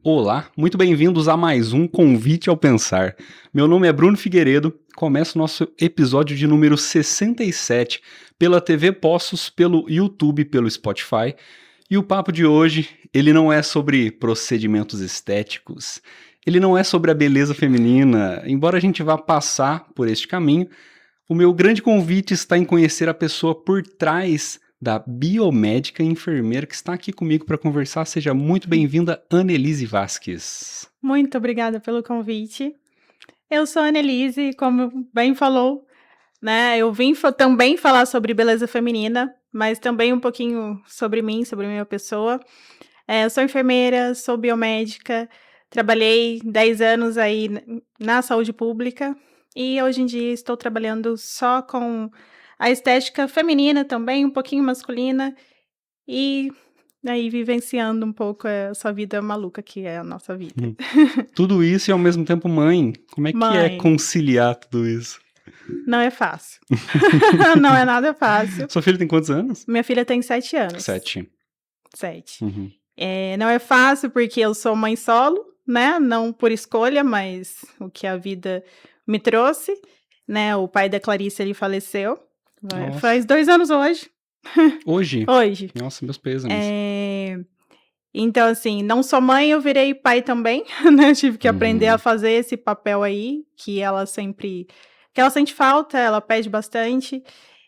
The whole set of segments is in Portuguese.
Olá, muito bem-vindos a mais um Convite ao Pensar. Meu nome é Bruno Figueiredo, começa o nosso episódio de número 67 pela TV Poços, pelo YouTube, pelo Spotify. E o papo de hoje, ele não é sobre procedimentos estéticos, ele não é sobre a beleza feminina, embora a gente vá passar por este caminho. O meu grande convite está em conhecer a pessoa por trás da biomédica e enfermeira que está aqui comigo para conversar. Seja muito bem-vinda, Annelise Vasques. Muito obrigada pelo convite. Eu sou a Annelise, como bem falou, né? Eu vim também falar sobre beleza feminina, mas também um pouquinho sobre mim, sobre minha pessoa. Eu sou enfermeira, sou biomédica, trabalhei 10 anos aí na saúde pública e hoje em dia estou trabalhando só com a estética feminina também, um pouquinho masculina e aí vivenciando um pouco essa vida maluca que é a nossa vida. Tudo isso e ao mesmo tempo mãe. Como é que é Mãe, conciliar tudo isso? não é fácil. Não é nada fácil. Sua filha tem quantos anos? Minha filha tem 7 anos. 7. 7. Uhum. Não é fácil porque eu sou mãe solo, né, não por escolha, mas o que a vida me trouxe, né, o pai da Clarice, ele faleceu, Nossa. faz 2 anos hoje. Hoje? Hoje. Nossa, meus pêsames. Então, assim, não sou mãe, eu virei pai também, né, tive que aprender a fazer esse papel aí, que ela sente falta, ela pede bastante.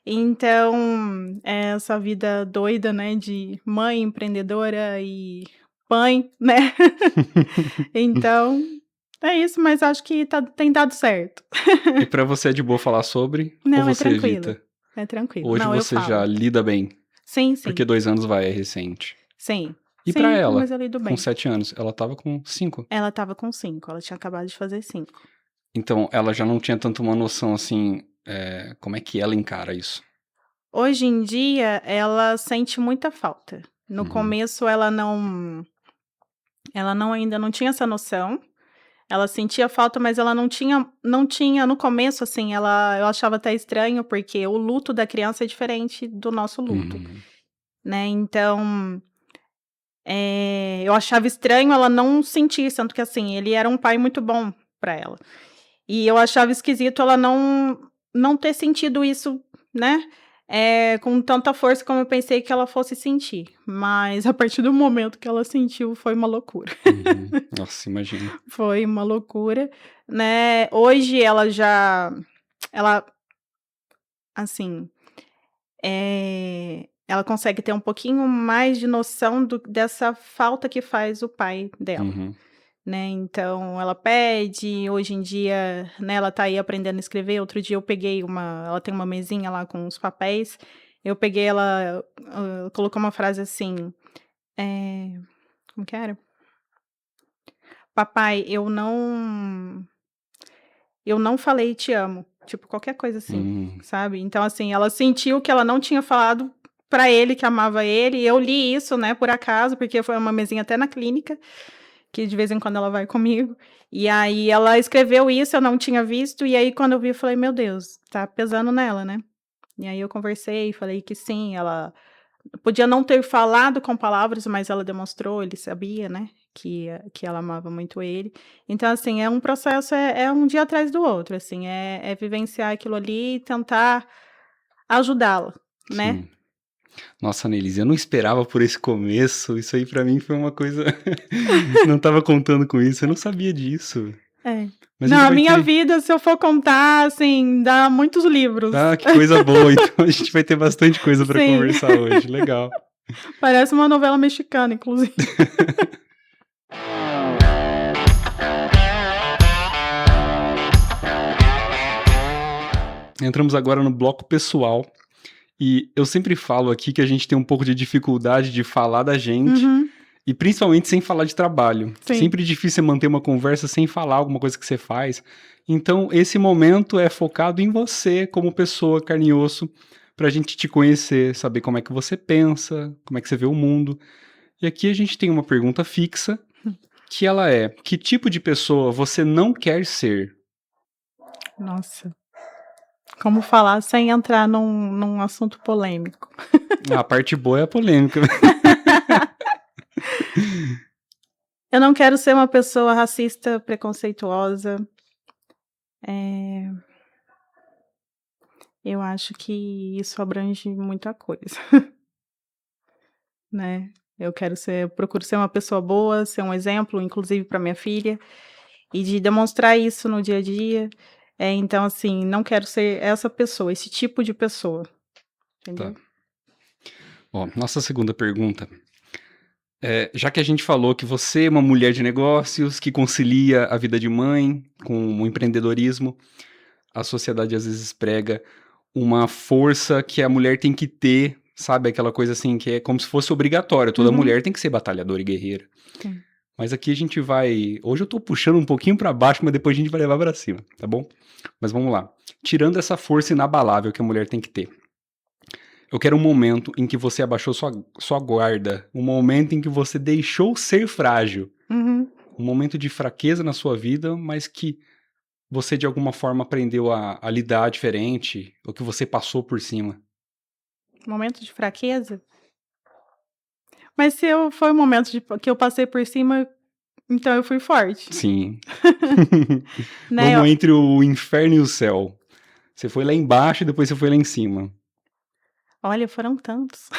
Então, essa vida doida, né, de mãe empreendedora e mãe, né. Então, é isso, mas acho que tem dado certo. E pra você é de boa falar sobre ou Não, é você tranquilo, evita? é tranquilo. Hoje Não, eu você já falo. lida bem? Sim, sim, Porque 2 anos é recente. sim. E pra Sim, ela, mas eu lido com bem. 7 anos, ela tava com 5. Ela estava com 5, ela tinha acabado de fazer 5. Então, ela já não tinha tanto uma noção, assim, como é que ela encara isso? Hoje em dia, ela sente muita falta. No Uhum. começo, ainda não tinha essa noção. Ela sentia falta, mas ela não tinha no começo, assim, eu achava até estranho, porque o luto da criança é diferente do nosso luto, Uhum. né. Então, eu achava estranho ela não sentir, tanto que, assim, ele era um pai muito bom para ela. E eu achava esquisito ela não ter sentido isso, né, com tanta força como eu pensei que ela fosse sentir. Mas a partir do momento que ela sentiu, foi uma loucura. Uhum. Nossa, imagino. Foi uma loucura, né. Hoje ela, assim, ela consegue ter um pouquinho mais de noção dessa falta que faz o pai dela. Uhum. Né, então ela pede, hoje em dia, né, ela tá aí aprendendo a escrever. Outro dia eu peguei ela tem uma mesinha lá com os papéis, eu peguei ela, colocou uma frase assim, como que era? "Papai, eu não falei te amo", tipo qualquer coisa assim, sabe. Então assim, ela sentiu que ela não tinha falado pra ele que amava ele, e eu li isso, né, por acaso, porque foi uma mesinha até na clínica, que de vez em quando ela vai comigo, e aí ela escreveu isso, eu não tinha visto, e aí quando eu vi eu falei: "Meu Deus, tá pesando nela, né". E aí eu conversei, falei que sim, ela podia não ter falado com palavras, mas ela demonstrou, ele sabia, né, que ela amava muito ele. Então assim, é um processo, é um dia atrás do outro, assim, é vivenciar aquilo ali e tentar ajudá-la, né. Sim. Nossa, Annelise, eu não esperava por esse começo, isso aí pra mim foi uma coisa não estava contando com isso, eu não sabia disso. É. Mas a Não, gente a vai minha ter vida, se eu for contar, assim, dá muitos livros. Ah, que coisa boa, então a gente vai ter bastante coisa pra Sim. conversar hoje, legal. Parece uma novela mexicana, inclusive. Entramos agora no bloco pessoal, e eu sempre falo aqui que a gente tem um pouco de dificuldade de falar da gente, Uhum. e principalmente sem falar de trabalho. Sim. Sempre difícil é manter uma conversa sem falar alguma coisa que você faz. Então, esse momento é focado em você como pessoa, carne e osso, pra gente te conhecer, saber como é que você pensa, como é que você vê o mundo. E aqui a gente tem uma pergunta fixa, que ela é: que tipo de pessoa você não quer ser? Nossa, como falar sem entrar num assunto polêmico? A parte boa é a polêmica. Eu não quero ser uma pessoa racista, preconceituosa. Eu acho que isso abrange muita coisa, né. Procuro ser uma pessoa boa, ser um exemplo, inclusive para minha filha, e de demonstrar isso no dia a dia. Então, assim, não quero ser essa pessoa, esse tipo de pessoa, Tá. entendeu? Ó, nossa segunda pergunta. Já que a gente falou que você é uma mulher de negócios, que concilia a vida de mãe com o empreendedorismo, a sociedade às vezes prega uma força que a mulher tem que ter, sabe? Aquela coisa assim que é como se fosse obrigatória. Toda Uhum. mulher tem que ser batalhadora e guerreira. Sim. Mas aqui a gente vai. Hoje eu tô puxando um pouquinho pra baixo, mas depois a gente vai levar pra cima, tá bom? Mas vamos lá. Tirando essa força inabalável que a mulher tem que ter, eu quero um momento em que você abaixou sua guarda, um momento em que você deixou ser frágil, Uhum. um momento de fraqueza na sua vida, mas que você de alguma forma aprendeu a lidar diferente, ou que você passou por cima. Momento de fraqueza? Mas se eu foi um momento que eu passei por cima, então eu fui forte, Sim. né, Vamos entre o inferno e o céu. Você foi lá embaixo e depois você foi lá em cima. olha, foram tantos.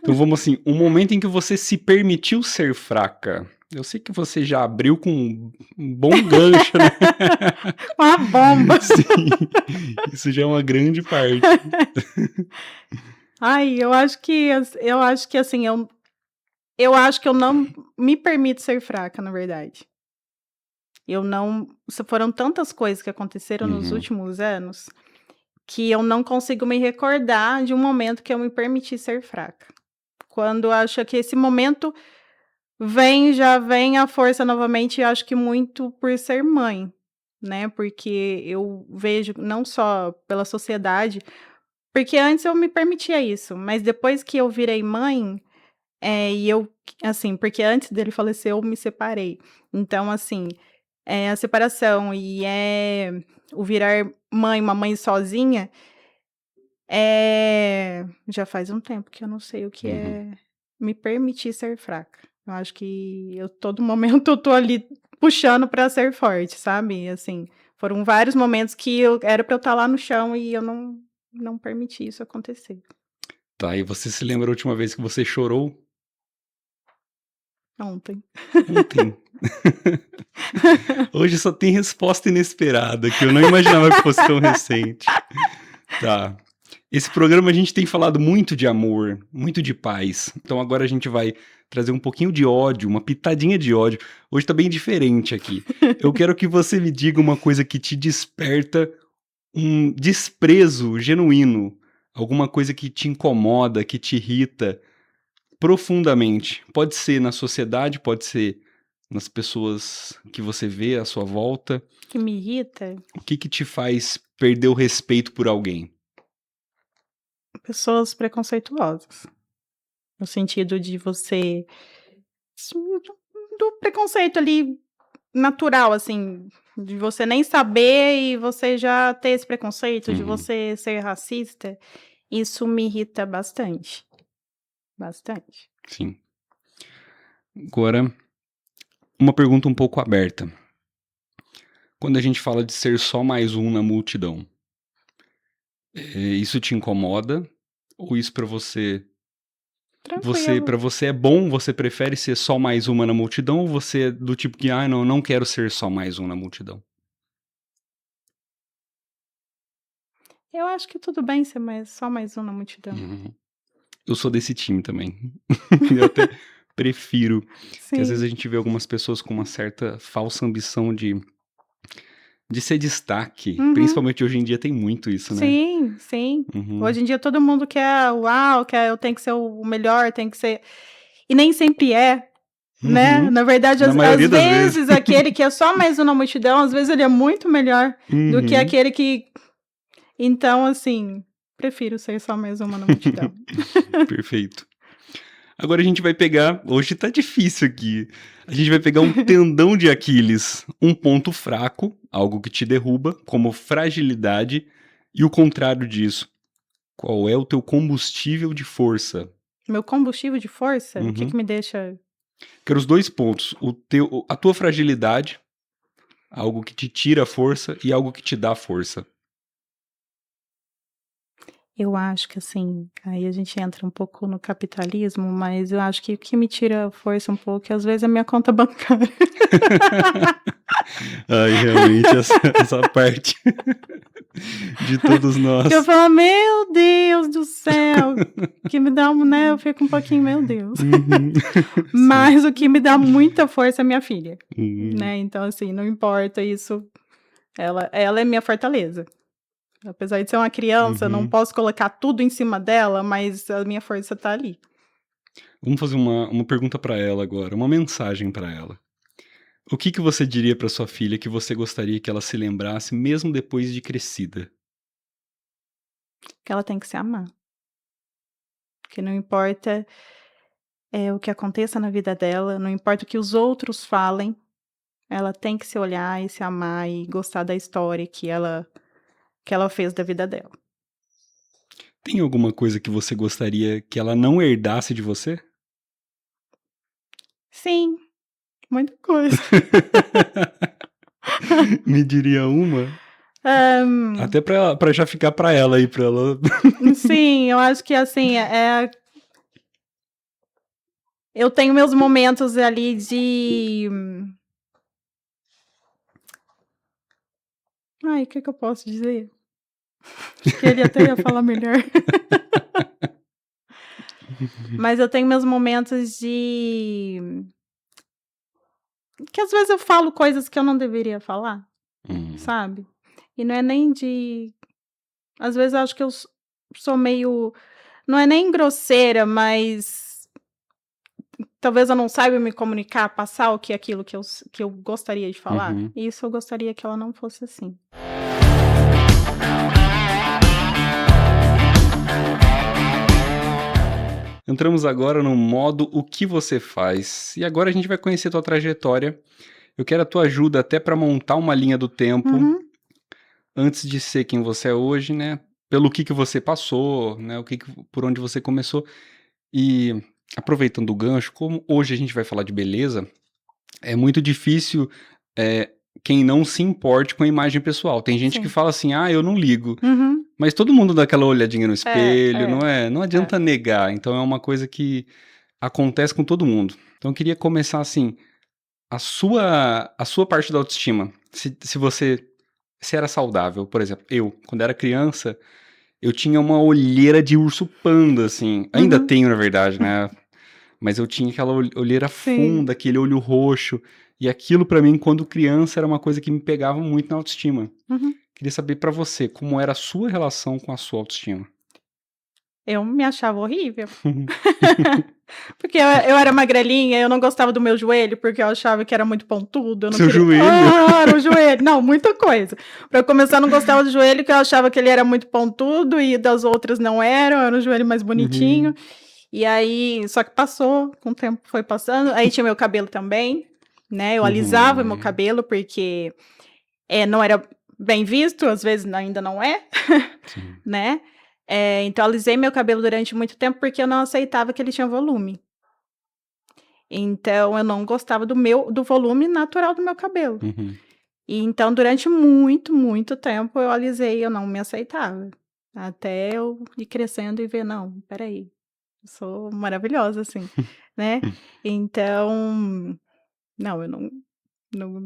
Então vamos assim, um momento em que você se permitiu ser fraca. Eu sei que você já abriu com um bom gancho, né? Uma bomba. Sim, isso já é uma grande parte. Ai, eu acho que, assim, eu acho que eu não me permito ser fraca, na verdade. Eu não Foram tantas coisas que aconteceram nos Uhum, últimos anos, que eu não consigo me recordar de um momento que eu me permiti ser fraca. Quando eu acho que esse momento já vem a força novamente, eu acho que muito por ser mãe, né, porque eu vejo não só pela sociedade, porque antes eu me permitia isso, mas depois que eu virei mãe, e eu assim, porque antes dele falecer eu me separei. Então, assim, a separação e, o virar mãe, uma mãe sozinha, já faz um tempo que eu não sei o que uhum. é me permitir ser fraca. Eu acho que todo momento eu tô ali puxando pra ser forte, sabe, assim, foram vários momentos que eu era pra eu estar lá no chão e eu não permiti isso acontecer. Tá, e você se lembra a última vez que você chorou? Ontem. Ontem. Hoje só tem resposta inesperada, que eu não imaginava que fosse tão recente. Tá. Esse programa a gente tem falado muito de amor, muito de paz. Então agora a gente vai trazer um pouquinho de ódio, uma pitadinha de ódio. Hoje tá bem diferente aqui. Eu quero que você me diga uma coisa que te desperta um desprezo genuíno, alguma coisa que te incomoda, que te irrita profundamente. Pode ser na sociedade, pode ser nas pessoas que você vê à sua volta. Que me irrita, O que que te faz perder o respeito por alguém? pessoas preconceituosas, no sentido de você do preconceito ali natural, assim, de você nem saber e você já ter esse preconceito, de Uhum, você ser racista, isso me irrita bastante, bastante. sim. Agora, uma pergunta um pouco aberta. Quando a gente fala de ser só mais um na multidão, isso te incomoda? Ou isso pra Tranquilo. para você é bom, você prefere ser só mais uma na multidão, ou você é do tipo que: "Ah, não, não quero ser só mais um na multidão"? Eu acho que tudo bem ser só mais um na multidão. Uhum. Eu sou desse time também. Eu até prefiro, que às vezes Sim. a gente vê algumas pessoas com uma certa falsa ambição de ser destaque, Uhum. principalmente hoje em dia tem muito isso, né. Sim, sim. Uhum, Hoje em dia todo mundo quer uau, eu tenho que ser o melhor, tem que ser e nem sempre é, né. uhum. Na verdade, Na às maioria das vezes. vezes aquele que é só mais um na multidão, às vezes ele é muito melhor do que Uhum. aquele que então, assim, prefiro ser só mais uma na multidão. Perfeito. Agora a gente vai pegar hoje tá difícil aqui. A gente vai pegar um tendão de Aquiles, um ponto fraco, algo que te derruba, como fragilidade, e o contrário disso. Qual é o teu combustível de força? Meu combustível de força, o que Uhum. que me deixa Quero os 2 pontos, a tua fragilidade, algo que te tira força e algo que te dá força. Eu acho que, assim, aí a gente entra um pouco no capitalismo, mas eu acho que o que me tira força um pouco, às vezes, é a minha conta bancária. Ai, realmente essa parte de todos nós. Que eu falo: "Meu Deus do céu", que me dá né, eu fico um pouquinho: "Meu Deus". Uhum. Mas o que me dá muita força é minha filha, Sim. né, então, assim, não importa isso, ela é minha fortaleza. Apesar de ser uma criança, eu não Uhum. posso colocar tudo em cima dela, mas a minha força tá ali. Vamos fazer uma pergunta pra ela agora, uma mensagem pra ela. O que você diria pra sua filha que você gostaria que ela se lembrasse mesmo depois de crescida? Que ela tem que se amar. Que não importa, o que aconteça na vida dela, não importa o que os outros falem, ela tem que se olhar e se amar e gostar da história que ela fez da vida dela. Tem alguma coisa que você gostaria que ela não herdasse de você? Sim, muita coisa. Me diria uma? Hã, Até pra já ficar pra ela aí, pra ela sim, eu acho que, assim, eu tenho meus momentos ali de ai, o que que eu posso dizer? Acho que ele até ia falar melhor. Mas eu tenho meus momentos de que às vezes eu falo coisas que eu não deveria falar, Hum, sabe. E não é nem de às vezes eu acho que eu sou meio não é nem grosseira, mas talvez eu não saiba me comunicar, passar o que é aquilo que eu gostaria de falar. uhum. E isso eu gostaria que ela não fosse assim. Entramos agora no modo "O que você faz?". E agora a gente vai conhecer tua trajetória. Eu quero a tua ajuda até pra montar uma linha do tempo, Uhum, antes de ser quem você é hoje, né, pelo que você passou, né, o que por onde você começou. E, aproveitando o gancho, como hoje a gente vai falar de beleza, é muito difícil, eh, quem não se importe com a imagem pessoal. Tem gente que sim. fala assim: "Ah, eu não ligo", Uhum. mas todo mundo dá aquela olhadinha no É, espelho, é, não é? Não é. adianta negar, então é uma coisa que acontece com todo mundo. Então eu queria começar assim, a sua parte da autoestima, se você se era saudável, por exemplo, eu, quando era criança, eu tinha uma olheira de urso panda, assim, ainda Uhum. tenho na verdade, né, mas eu tinha aquela olheira Sim. funda, aquele olho roxo, e aquilo pra mim quando criança era uma coisa que me pegava muito na autoestima. Uhum. Queria saber pra você, como era a sua relação com a sua autoestima? Eu me achava horrível. Porque eu era magrelinha, eu não gostava do meu joelho, porque eu achava que era muito pontudo, eu não Seu queria joelho? era o joelho. Não, muita coisa. Pra começar, eu não gostava do joelho, que eu achava que ele era muito pontudo e das outras não eram, era um joelho mais bonitinho. Uhum. E aí só que passou, com o tempo foi passando, aí tinha meu cabelo também, né, eu alisava meu Uhum. cabelo, porque, não era bem visto, às vezes ainda não é, Sim. né. Então eu alisei meu cabelo durante muito tempo, porque eu não aceitava que ele tinha volume. Então eu não gostava do volume natural do meu cabelo. Uhum. E então durante muito, muito tempo eu alisei, eu não me aceitava. Até eu ir crescendo e ver: "Não, espera aí, eu sou maravilhosa assim", né. Então, não, eu não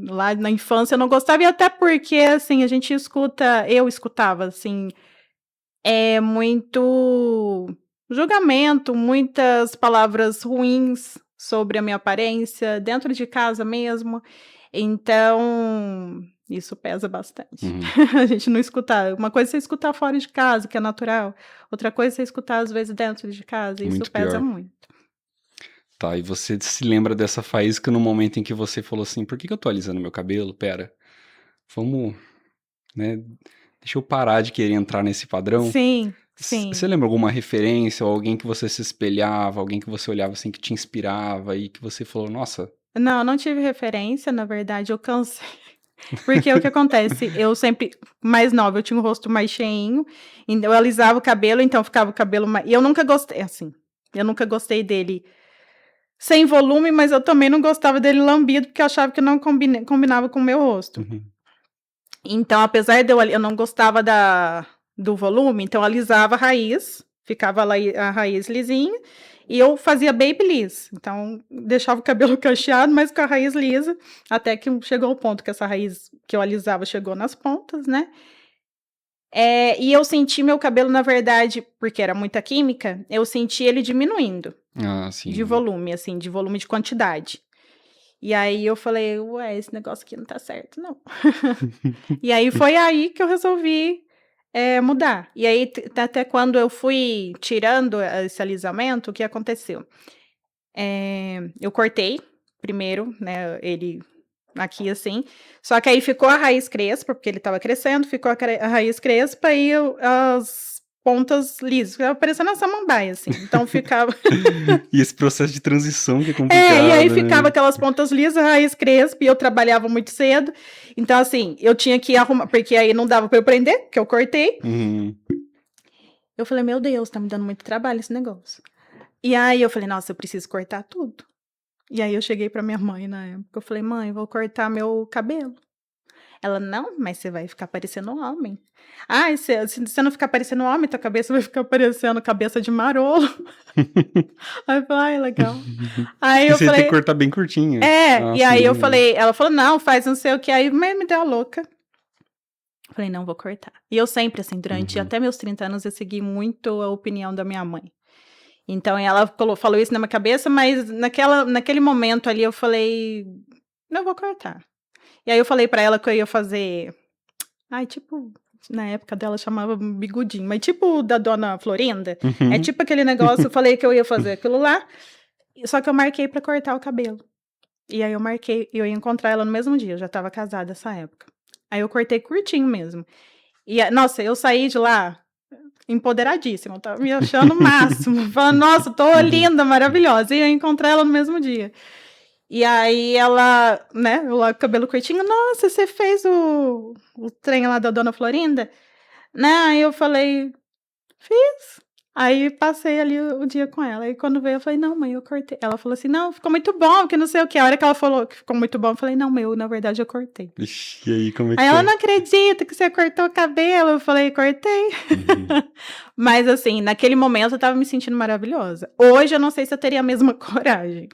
lá na infância eu não gostava e até porque, assim, a gente escuta eu escutava, assim, muito julgamento, muitas palavras ruins sobre a minha aparência, dentro de casa mesmo, então isso pesa bastante. Uhum. A gente não escutar uma coisa é você escutar fora de casa, que é natural, outra coisa é você escutar às vezes dentro de casa, e isso Muito pesa pior. muito. Tá, e você se lembra dessa faísca no momento em que você falou assim: "Por que que eu tô alisando meu cabelo? Espera, vamos, né, deixa eu parar de querer entrar nesse padrão". Sim, Você sim. lembra alguma referência ou alguém que você se espelhava, alguém que você olhava, assim, que te inspirava e que você falou: "Nossa". Não, não tive referência, na verdade eu cansei, porque o que acontece, eu sempre mais nova, eu tinha o rosto mais cheinho, então eu alisava o cabelo, então ficava o cabelo mais e eu nunca gostei assim, eu nunca gostei dele sem volume, mas eu também não gostava dele lambido, porque eu achava que não combinava com o meu rosto. Então, apesar de eu não gostava do volume, então eu alisava a raiz, ficava lá a raiz lisinha, e eu fazia babyliss. Então, deixava o cabelo cacheado, mas com a raiz lisa, até que chegou o ponto que essa raiz que eu alisava chegou nas pontas, né? E eu senti meu cabelo, na verdade, porque era muita química, eu senti ele diminuindo. Sim. De volume, assim, de volume de quantidade. E aí eu falei, ué, esse negócio aqui não tá certo, não. E aí foi aí que eu resolvi mudar. E aí, até quando eu fui tirando esse alisamento, o que aconteceu? Eu cortei primeiro, né, ele aqui assim, só que aí ficou a raiz crespa, porque ele tava crescendo, ficou a raiz crespa e as pontas lisas, ficava parecendo uma samambaia, assim, então ficava... E esse processo de transição que é complicado, e aí né? ficava aquelas pontas lisas, raiz crespa, e eu trabalhava muito cedo, então assim, eu tinha que arrumar, porque aí não dava pra eu prender, que eu cortei. Eu falei, meu Deus, tá me dando muito trabalho esse negócio. E aí eu falei, nossa, eu preciso cortar tudo. E aí eu cheguei pra minha mãe na época, eu falei, mãe, vou cortar meu cabelo. Ela, não, mas você vai ficar parecendo um homem. Ah, se você não ficar parecendo um homem, tua cabeça vai ficar parecendo cabeça de marolo. Aí eu falei, legal. Aí Porque eu você ia ter que falei, cortar bem curtinho. e aí eu falei, ela falou, não, faz não sei o que, aí me deu a louca. Eu falei, não, vou cortar. E eu sempre, assim, durante até meus 30 anos, eu segui muito a opinião da minha mãe. Então, ela falou isso na minha cabeça, mas naquele momento ali, eu falei, não, vou cortar. E aí eu falei pra ela que eu ia fazer, tipo, na época dela chamava bigodinho, mas tipo o da Dona Florinda, é tipo aquele negócio, eu falei que eu ia fazer aquilo lá, só que eu marquei pra cortar o cabelo. E aí eu marquei, eu ia encontrar ela no mesmo dia, eu já tava casada nessa época. Aí eu cortei curtinho mesmo. E, nossa, eu saí de lá empoderadíssima, eu tava me achando o máximo, falando, nossa, tô linda, maravilhosa. E eu encontrei ela no mesmo dia. E aí ela, né, eu lá com o cabelo curtinho, nossa, você fez o trem lá da Dona Florinda? Né, aí eu falei, fiz. Aí passei ali o dia com ela. Aí quando veio, eu falei, não, mãe, eu cortei. Ela falou assim, não, ficou muito bom, que não sei o que. A hora que ela falou que ficou muito bom, eu falei, não, na verdade eu cortei. Ixi, e aí, como é que Aí ela, foi? não acredita que você cortou o cabelo. Eu falei, cortei. Mas assim, naquele momento eu tava me sentindo maravilhosa. Hoje eu não sei se eu teria a mesma coragem.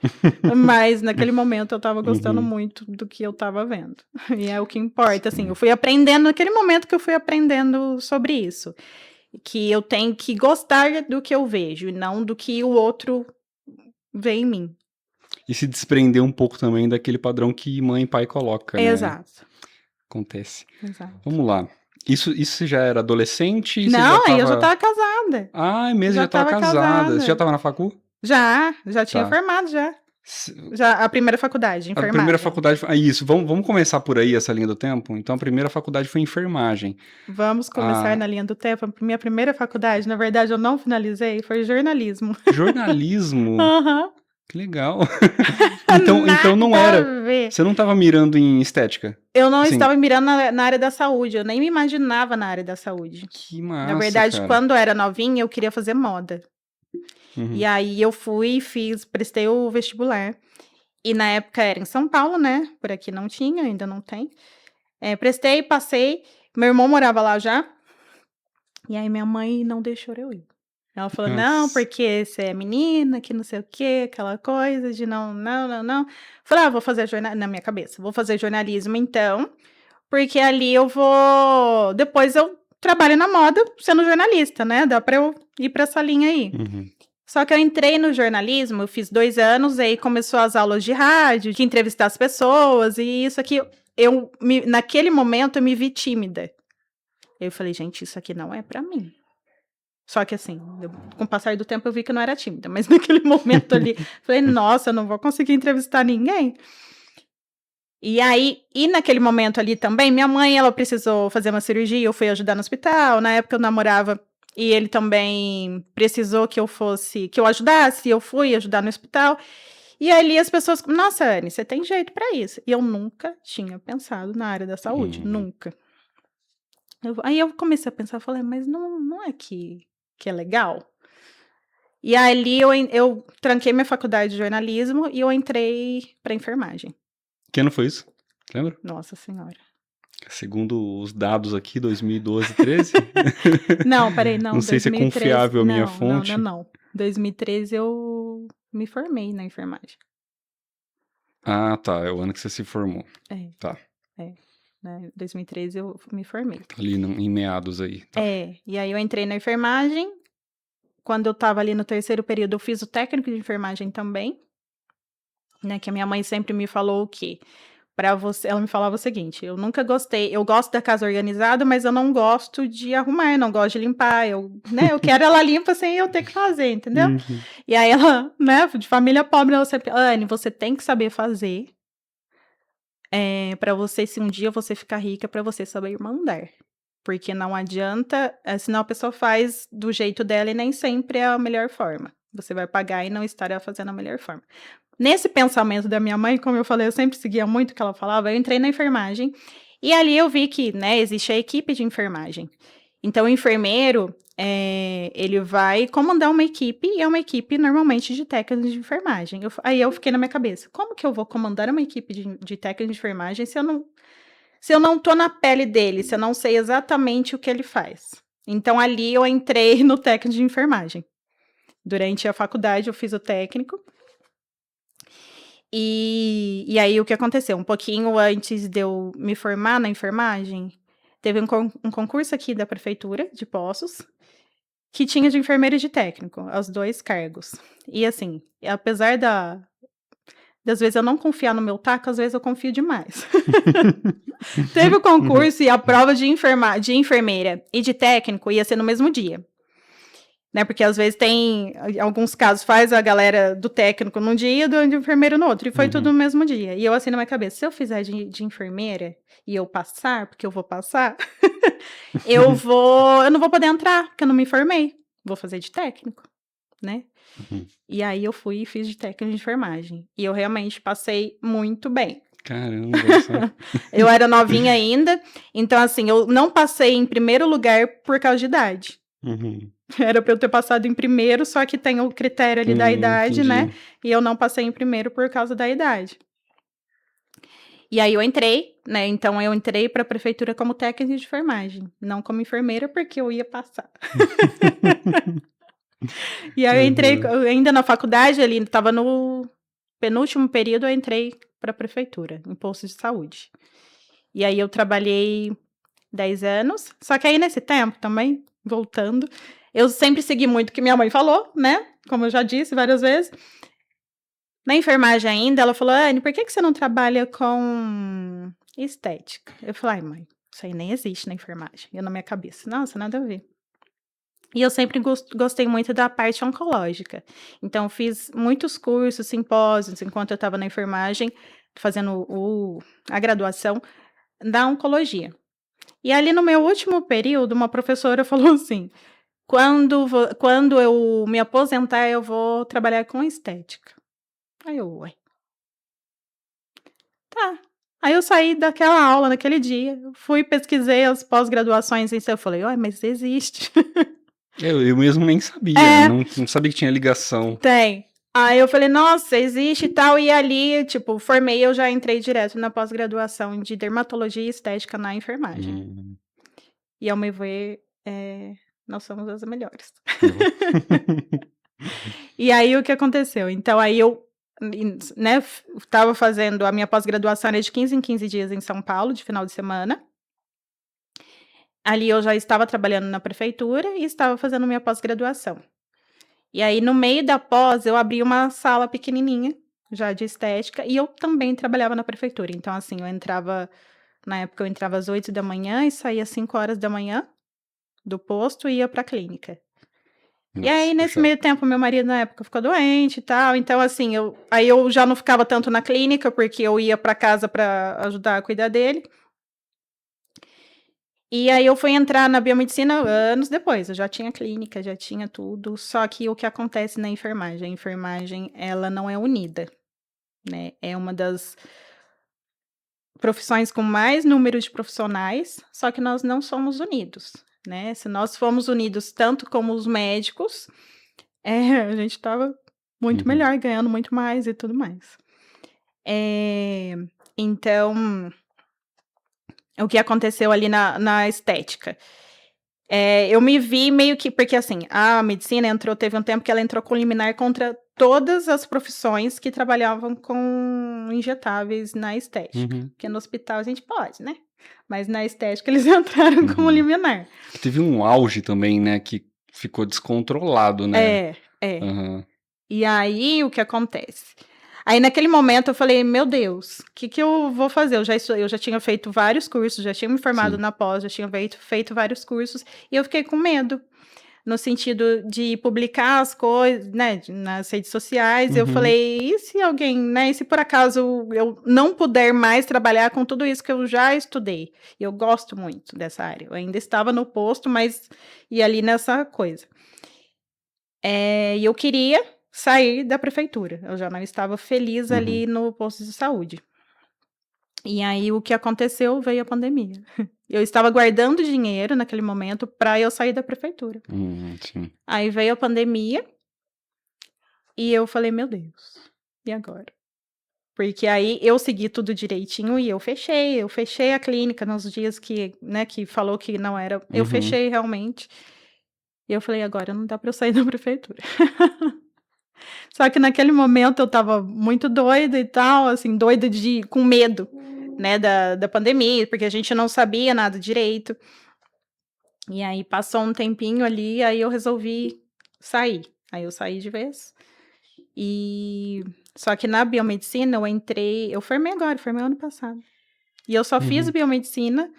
Mas naquele momento eu tava gostando muito do que eu tava vendo. E é o que importa, assim. Eu fui aprendendo, naquele momento que eu fui aprendendo sobre isso. Que eu tenho que gostar do que eu vejo, e não do que o outro vê em mim. E se desprender um pouco também daquele padrão que mãe e pai coloca, né? Exato. Acontece. Exato. Vamos lá. Isso já era adolescente? Não, aí eu já tava casada. Ah, é mesmo, já tava casada. Você já tava na facu? Já tinha formado já. Já a primeira faculdade, enfermagem. A primeira faculdade, isso, vamos começar por aí essa linha do tempo? Então a primeira faculdade foi enfermagem. Vamos começar na linha do tempo. Minha primeira faculdade, na verdade eu não finalizei, foi jornalismo. Jornalismo? Aham. Que legal. Então não era, você não tava mirando em estética? Eu não estava mirando na área da saúde, eu nem me imaginava na área da saúde. Que massa, na verdade, cara. quando eu era novinha, eu queria fazer moda. E aí eu fui, prestei o vestibular. E na época era em São Paulo, né? Por aqui não tinha, ainda não tem. Prestei, passei. Meu irmão morava lá já. E aí minha mãe não deixou eu ir. Ela falou, não, porque você é menina, que não sei o quê, aquela coisa de não. Falei, vou fazer jornalismo, na minha cabeça, vou fazer jornalismo então, porque ali eu vou, depois eu trabalho na moda sendo jornalista, né, dá pra eu ir pra essa linha aí. Só que eu entrei no jornalismo, eu fiz 2 anos, aí começou as aulas de rádio, de entrevistar as pessoas, e isso aqui, naquele momento eu me vi tímida. Eu falei, gente, isso aqui não é pra mim. Só que assim, com o passar do tempo eu vi que eu não era tímida, mas naquele momento ali, falei, nossa, eu não vou conseguir entrevistar ninguém. E aí, naquele momento ali também, minha mãe, ela precisou fazer uma cirurgia, eu fui ajudar no hospital, na época eu namorava, e ele também precisou que eu ajudasse, eu fui ajudar no hospital. E ali as pessoas, nossa, Anne, você tem jeito pra isso. E eu nunca tinha pensado na área da saúde, nunca. Aí eu comecei a pensar, falei, mas não é que é legal? E ali eu tranquei minha faculdade de jornalismo e eu entrei para enfermagem. Que ano foi isso? Lembra? Nossa Senhora. Segundo os dados aqui, 2012, 13? Não, peraí, não. Não sei 2013, se é confiável a minha não, fonte. não. 2013 eu me formei na enfermagem. Ah, tá. É o ano que você se formou. É. Tá. Né? 2013 eu me formei. Ali em meados aí. Tá. E aí eu entrei na enfermagem. Quando eu tava ali no terceiro período, eu fiz o técnico de enfermagem também. Né, que a minha mãe sempre me falou o quê? Ela me falava o seguinte: eu nunca gostei, eu gosto da casa organizada, mas eu não gosto de arrumar, não gosto de limpar, eu quero ela limpa sem eu ter que fazer, entendeu? Uhum. E aí ela, né, de família pobre, ela sempre, Anne, você tem que saber fazer, para você, se um dia você ficar rica, para você saber mandar. Porque não adianta, senão a pessoa faz do jeito dela e nem sempre é a melhor forma. Você vai pagar e não estará fazendo a melhor forma. Nesse pensamento da minha mãe, como eu falei, eu sempre seguia muito o que ela falava, eu entrei na enfermagem e ali eu vi que, né, existe a equipe de enfermagem. Então, o enfermeiro, ele vai comandar uma equipe e é uma equipe normalmente de técnicos de enfermagem. Aí eu fiquei na minha cabeça, como que eu vou comandar uma equipe de técnicos de enfermagem se eu não tô na pele dele, se eu não sei exatamente o que ele faz? Então, ali eu entrei no técnico de enfermagem. Durante a faculdade eu fiz o técnico. E aí o que aconteceu? Um pouquinho antes de eu me formar na enfermagem, teve um concurso aqui da prefeitura de Poços, que tinha de enfermeiro e de técnico, os 2 cargos. E assim, apesar das vezes eu não confiar no meu taco, às vezes eu confio demais. Teve o concurso e a prova de enfermeira e de técnico ia ser no mesmo dia. Né, porque às vezes tem, em alguns casos, faz a galera do técnico num dia e do enfermeiro no outro, e foi tudo no mesmo dia. E eu assim na minha cabeça, se eu fizer de enfermeira e eu passar, porque eu vou passar, eu não vou poder entrar, porque eu não me formei. Vou fazer de técnico, né? Uhum. E aí eu fui e fiz de técnico de enfermagem. E eu realmente passei muito bem. Caramba. Eu era novinha ainda, então assim, eu não passei em primeiro lugar por causa de idade. Uhum. Era pra eu ter passado em primeiro, só que tem o critério ali da idade, entendi. né? E eu não passei em primeiro por causa da idade. E aí eu entrei, né? Então eu entrei para a prefeitura como técnica de enfermagem, não como enfermeira, porque eu ia passar. E aí eu entrei ainda na faculdade, ali estava no penúltimo período, eu entrei para a prefeitura, em posto de saúde. E aí eu trabalhei 10 anos, só que aí nesse tempo também, voltando, eu sempre segui muito o que minha mãe falou, né? Como eu já disse várias vezes. Na enfermagem ainda, ela falou, Anne, por que você não trabalha com estética? Eu falei, ai, mãe, isso aí nem existe na enfermagem. Eu na minha cabeça, nossa, nada a ver. E eu sempre gostei muito da parte oncológica. Então, fiz muitos cursos, simpósios, enquanto eu estava na enfermagem, fazendo a graduação da oncologia. E ali no meu último período, uma professora falou assim, quando eu me aposentar, eu vou trabalhar com estética. Aí eu, ué. Tá. Aí eu saí daquela aula naquele dia, fui pesquisei as pós-graduações em eu falei: "Ué, mas existe". Eu mesmo nem sabia, É. não sabia que tinha ligação. Tem. Aí eu falei: "Nossa, existe e tal", e ali, tipo, formei, eu já entrei direto na pós-graduação de dermatologia e estética na enfermagem. E ao meu ver, nós somos as melhores. E aí o que aconteceu? Então aí eu, né, estava fazendo a minha pós-graduação era de 15 em 15 dias em São Paulo, de final de semana. Ali eu já estava trabalhando na prefeitura e estava fazendo minha pós-graduação. E aí no meio da pós eu abri uma sala pequenininha, já de estética, e eu também trabalhava na prefeitura. Então assim, na época eu entrava às 8 da manhã e saía às 5 horas da manhã do posto e ia pra clínica. E aí, nesse meio tempo, meu marido, na época, ficou doente e tal. Então, assim, aí eu já não ficava tanto na clínica, porque eu ia para casa para ajudar a cuidar dele. E aí eu fui entrar na biomedicina anos depois. Eu já tinha clínica, já tinha tudo. Só que o que acontece na enfermagem? A enfermagem, ela não é unida, né? É uma das profissões com mais número de profissionais, só que nós não somos unidos, né? Se nós formos unidos tanto como os médicos, a gente estava muito melhor, ganhando muito mais e tudo mais. Então, o que aconteceu ali na estética? Eu me vi meio que porque, assim, a medicina teve um tempo que ela entrou com liminar contra todas as profissões que trabalhavam com injetáveis na estética, porque no hospital a gente pode, né, mas na estética eles entraram com liminar. Teve um auge também, né, que ficou descontrolado, né. E aí, o que acontece? Aí, naquele momento, eu falei: "Meu Deus, o que eu vou fazer?" Eu já tinha feito vários cursos, já tinha me formado na pós, já tinha feito vários cursos, e eu fiquei com medo, no sentido de publicar as coisas, né, nas redes sociais. Eu falei: "E se alguém, né, e se por acaso eu não puder mais trabalhar com tudo isso que eu já estudei?" E eu gosto muito dessa área. Eu ainda estava no posto, mas ia ali nessa coisa. E eu queria sair da prefeitura, eu já não estava feliz ali no posto de saúde. E aí o que aconteceu, veio a pandemia. Eu estava guardando dinheiro naquele momento para eu sair da prefeitura. Sim. Aí veio a pandemia, e eu falei: "Meu Deus, e agora?" Porque aí eu segui tudo direitinho e eu fechei a clínica nos dias que, né, que falou que não era, eu fechei realmente. E eu falei: "Agora não dá para eu sair da prefeitura." Só que naquele momento eu estava muito doida e tal, assim, doida com medo, né, da pandemia, porque a gente não sabia nada direito. E aí passou um tempinho ali, aí eu resolvi sair. Aí eu saí de vez. Só que na biomedicina eu formei ano passado. E eu só fiz biomedicina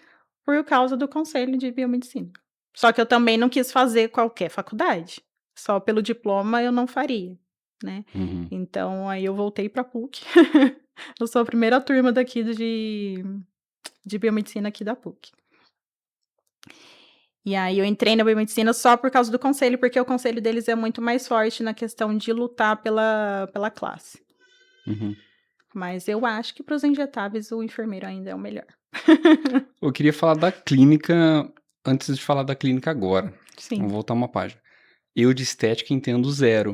por causa do conselho de biomedicina. Só que eu também não quis fazer qualquer faculdade. Só pelo diploma eu não faria, né. Então aí eu voltei pra PUC. Eu sou a primeira turma daqui de biomedicina aqui da PUC. E aí eu entrei na biomedicina só por causa do conselho, porque o conselho deles é muito mais forte na questão de lutar pela classe. Mas eu acho que para os injetáveis o enfermeiro ainda é o melhor. Eu queria falar da clínica antes de falar da clínica agora. Sim. Vamos voltar uma página. Eu de estética entendo zero.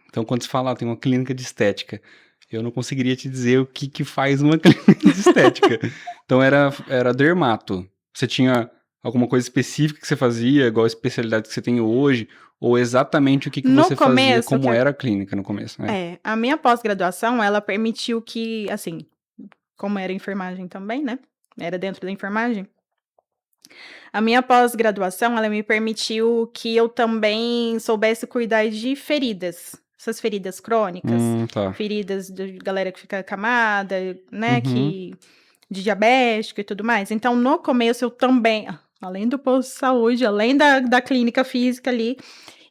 Então quando se fala, tem uma clínica de estética, eu não conseguiria te dizer o que faz uma clínica de estética. Então era dermato. Você tinha alguma coisa específica que você fazia, igual a especialidade que você tem hoje, ou exatamente o que No você fazia, começo, como era a clínica no começo, né? a minha pós-graduação, ela permitiu que, assim, como era enfermagem também, né, era dentro da enfermagem, a minha pós-graduação, ela me permitiu que eu também soubesse cuidar de feridas, essas feridas crônicas, Tá. feridas de galera que fica acamada, né, de diabético e tudo mais. Então, no começo, eu também, além do posto de saúde, além da clínica física ali,